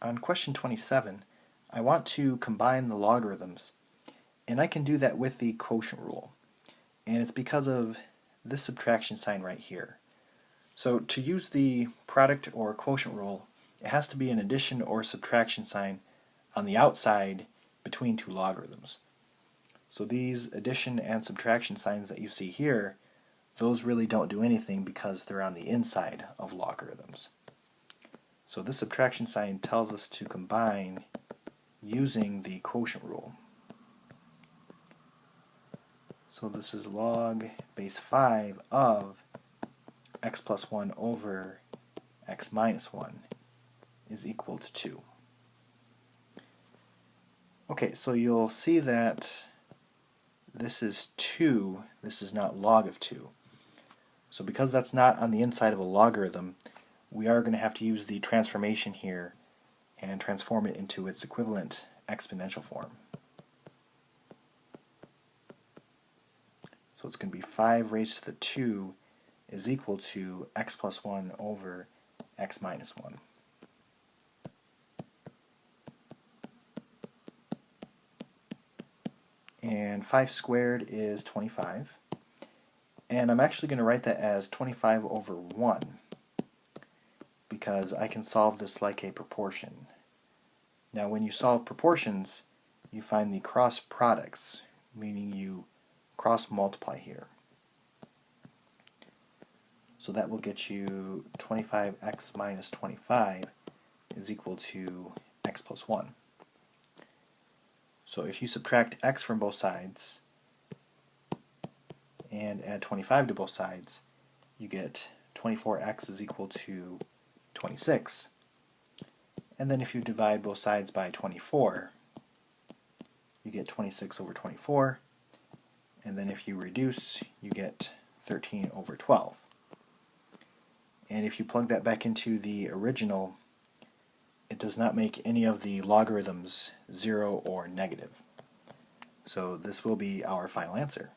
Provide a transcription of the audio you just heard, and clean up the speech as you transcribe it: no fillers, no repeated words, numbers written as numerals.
On question 27, I want to combine the logarithms, and I can do that with the quotient rule. And it's because of this subtraction sign right here. So to use the product or quotient rule, it has to be an addition or subtraction sign on the outside between two logarithms. So these addition and subtraction signs that you see here, those really don't do anything because they're on the inside of logarithms. So this subtraction sign tells us to combine using the quotient rule. So this is log base 5 of x plus 1 over x minus 1 is equal to 2. Okay, so you'll see that this is 2, this is not log of 2. So because that's not on the inside of a logarithm, we are going to have to use the transformation here and transform it into its equivalent exponential form. So it's going to be 5 raised to the 2 is equal to x plus 1 over x minus 1. And 5 squared is 25. And I'm actually going to write that as 25 over 1 because I can solve this like a proportion. Now when you solve proportions, you find the cross products, meaning you cross multiply here. So that will get you 25x minus 25 is equal to x plus 1. So if you subtract x from both sides and add 25 to both sides, you get 24x is equal to 26. And then if you divide both sides by 24, you get 26 over 24. And then if you reduce, you get 13 over 12. And if you plug that back into the original, it does not make any of the logarithms 0 or negative. So this will be our final answer.